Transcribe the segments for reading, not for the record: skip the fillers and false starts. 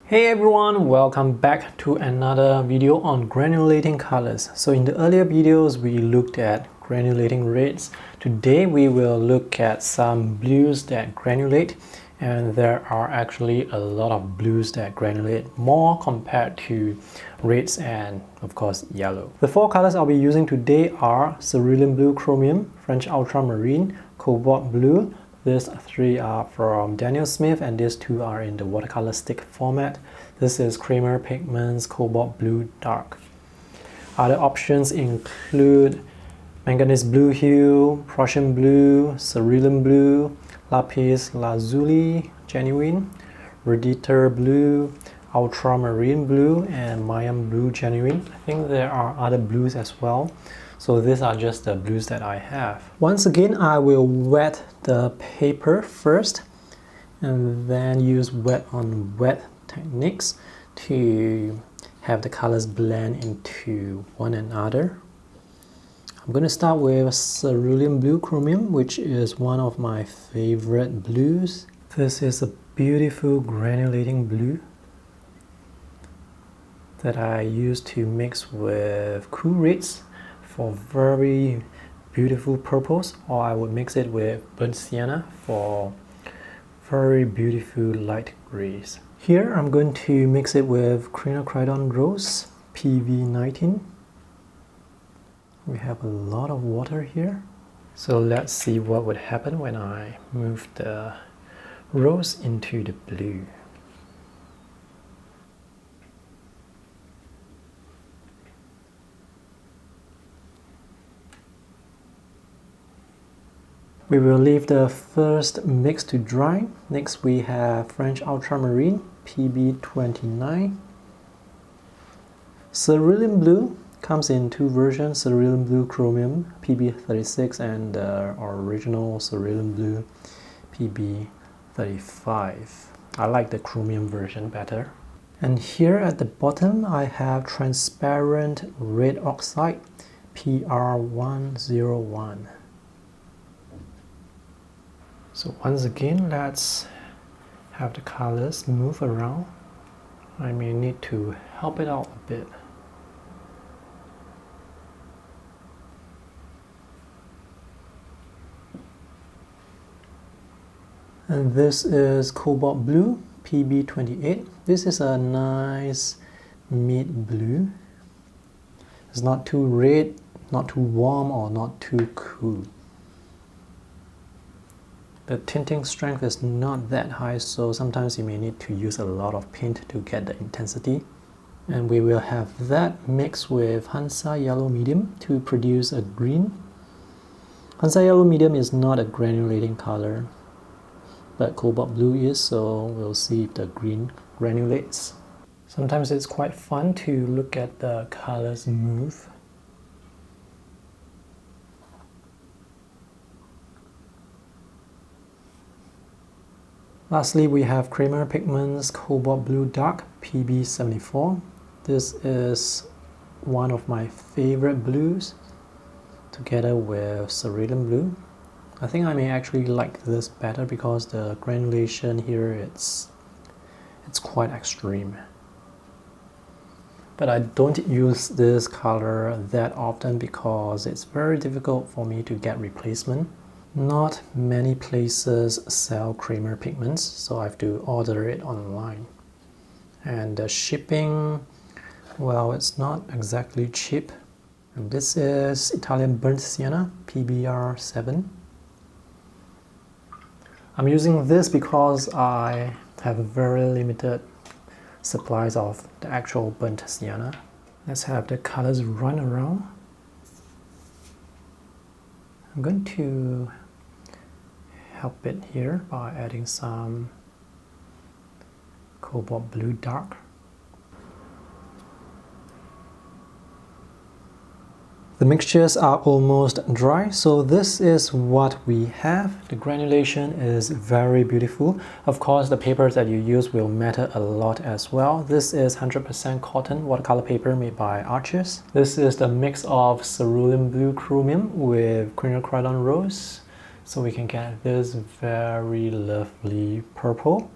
Hey everyone, welcome back to another video on granulating colors. So in the earlier videos we looked at granulating reds. Today we will look at some blues that granulate, and there are actually a lot of blues that granulate more compared to reds and of course yellow. The four colors I'll be using today are cerulean blue chromium, French ultramarine, cobalt blue. These three are from Daniel Smith and these two are in the watercolor stick format. This is Kramer Pigments Cobalt Blue Dark. Other options include manganese blue hue, Prussian blue, cerulean blue, lapis lazuli genuine, redditor blue, ultramarine blue, and Mayan blue genuine. I think there are other blues as well. So these are just the blues that I have. Once again, I will wet the paper first and then use wet on wet techniques to have the colors blend into one another. I'm going to start with cerulean blue chromium, which is one of my favorite blues. This is a beautiful granulating blue that I use to mix with cool reds for very beautiful purples, or I would mix it with burnt sienna for very beautiful light grays. Here I'm going to mix it with quinacridone rose PV19. We have a lot of water here, so let's see what would happen when I move the rose into the blue. We will leave the first mix to dry. Next we have French ultramarine PB29. Cerulean blue comes in two versions, cerulean blue chromium PB36 and the original cerulean blue PB35. I like the chromium version better. And here at the bottom I have transparent red oxide PR101. So once again, let's have the colors move around. I may need to help it out a bit. And this is cobalt blue PB28. This is a nice mid blue. It's not too red, not too warm, or not too cool. The tinting strength is not that high, so sometimes you may need to use a lot of paint to get the intensity. And we will have that mixed with Hansa Yellow Medium to produce a green. Hansa Yellow Medium is not a granulating color, but cobalt blue is, so we'll see if the green granulates. Sometimes it's quite fun to look at the colors move. Lastly, we have Kramer Pigments Cobalt Blue Dark PB74. This is one of my favorite blues, together with cerulean blue. I think I may actually like this better because the granulation here it's quite extreme. But I don't use this color that often because it's very difficult for me to get replacement. Not many places sell Kramer pigments, so I have to order it online. And the shipping, well, it's not exactly cheap. And this is Italian burnt sienna PBR7. I'm using this because I have very limited supplies of the actual burnt sienna. Let's have the colors run around. I'm going to help it here by adding some cobalt blue dark. The mixtures are almost dry, so this is what we have. The granulation is very beautiful. Of course, the papers that you use will matter a lot as well. This is 100% cotton watercolor paper made by Arches. This is the mix of cerulean blue chromium with quinacridone rose. So we can get this very lovely purple.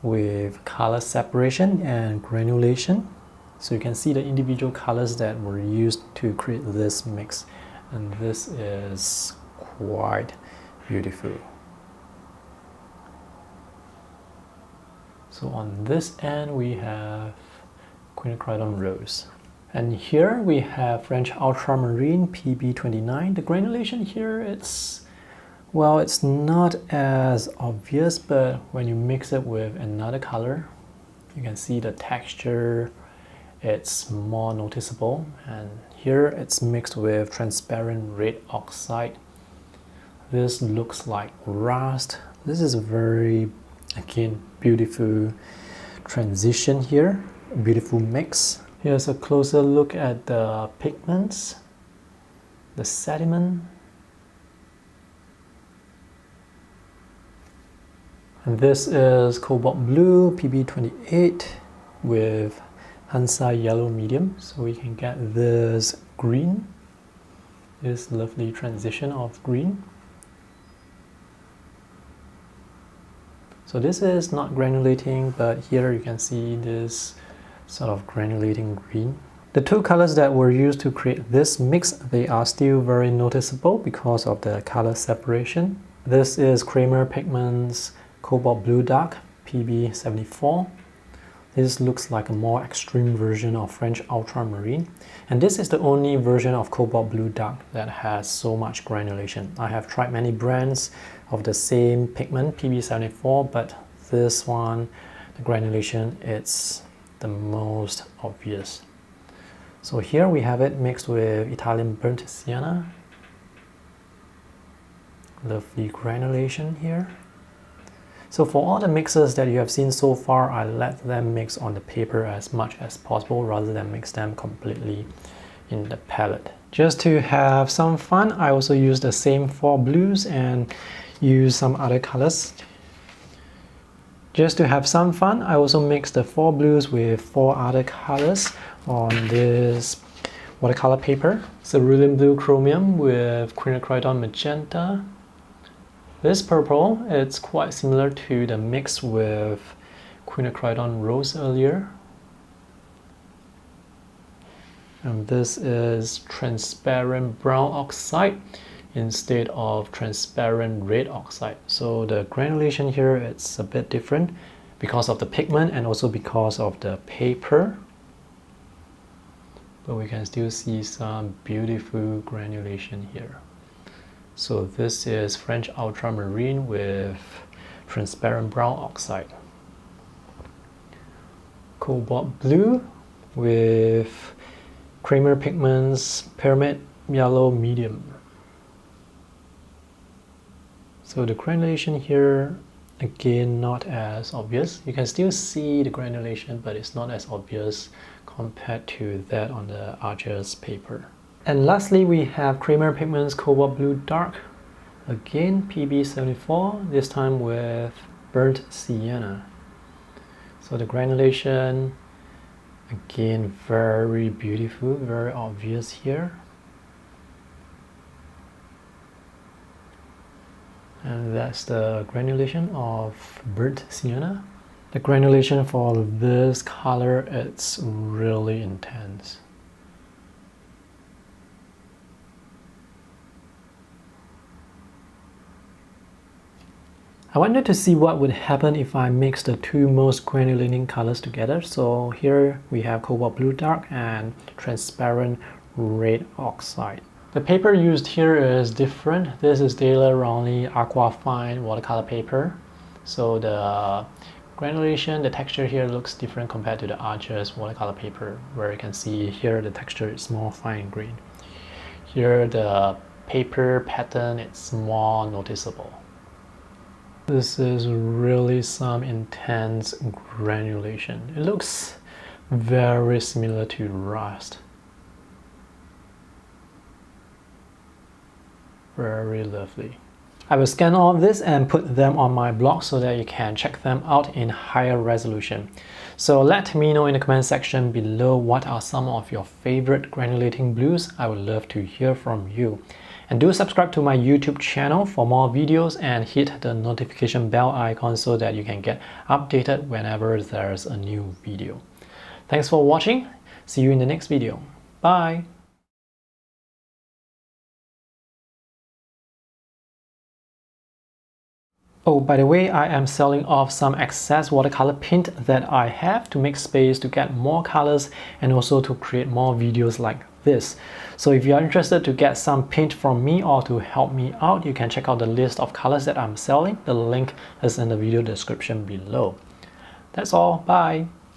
with color separation and granulation. So you can see the individual colors that were used to create this mix, and this is quite beautiful. So on this end we have quinacridone rose, and here we have French ultramarine PB29. The granulation here, it's not as obvious, but when you mix it with another color, you can see the texture, it's more noticeable. And here it's mixed with transparent red oxide. This looks like rust. This is a very, again, beautiful transition here, a beautiful mix. Here's a closer look at the pigments, the sediment. And this is cobalt blue PB28 with Hansa yellow medium, so we can get this green, this lovely transition of green. So this is not granulating, but here you can see this sort of granulating green. The two colors that were used to create this mix, they are still very noticeable because of the color separation. This is Kramer Pigments Cobalt Blue Dark PB74. This looks like a more extreme version of French Ultramarine, and this is the only version of Cobalt Blue Dark that has so much granulation. I have tried many brands of the same pigment PB74, but this one, the granulation, it's the most obvious. So here we have it mixed with Italian burnt sienna. Lovely granulation here. So for all the mixes that you have seen so far, I let them mix on the paper as much as possible rather than mix them completely in the palette. Just to have some fun, I also use the same 4 blues and use some other colors. Just to have some fun, I also mix the 4 blues with 4 other colors on this watercolor paper. Cerulean blue chromium with quinacridone magenta. This purple, it's quite similar to the mix with quinacridone rose earlier. And this is transparent brown oxide instead of transparent red oxide. So the granulation here, it's a bit different because of the pigment and also because of the paper. But we can still see some beautiful granulation here. So this is French Ultramarine with transparent brown oxide. Cobalt blue with Kramer Pigments Pyramid Yellow Medium. So the granulation here, again, not as obvious. You can still see the granulation, but it's not as obvious compared to that on the Archer's paper. And lastly, we have Kramer Pigments Cobalt Blue Dark, again PB74, this time with burnt sienna. So the granulation, again, very beautiful, very obvious here. And that's the granulation of burnt sienna. The granulation for this color, it's really intense. I wanted to see what would happen if I mix the two most granulating colors together. So here we have Cobalt Blue Dark and transparent red oxide. The paper used here is different. This is Daler Rowney Aqua Fine watercolor paper. So the granulation, the texture here looks different compared to the Archer's watercolor paper, where you can see here the texture is more fine grained. Here the paper pattern, it's more noticeable. This is really some intense granulation. It looks very similar to rust. Very lovely. I will scan all of this and put them on my blog so that you can check them out in higher resolution. So let me know in the comment section below what are some of your favorite granulating blues. I would love to hear from you. And do subscribe to my YouTube channel for more videos and hit the notification bell icon so that you can get updated whenever there's a new video. Thanks for watching. See you in the next video. Bye! Oh, by the way, I am selling off some excess watercolor paint that I have to make space to get more colors and also to create more videos like this. So if you are interested to get some paint from me or to help me out, you can check out the list of colors that I'm selling. The link is in the video description below. That's all. Bye!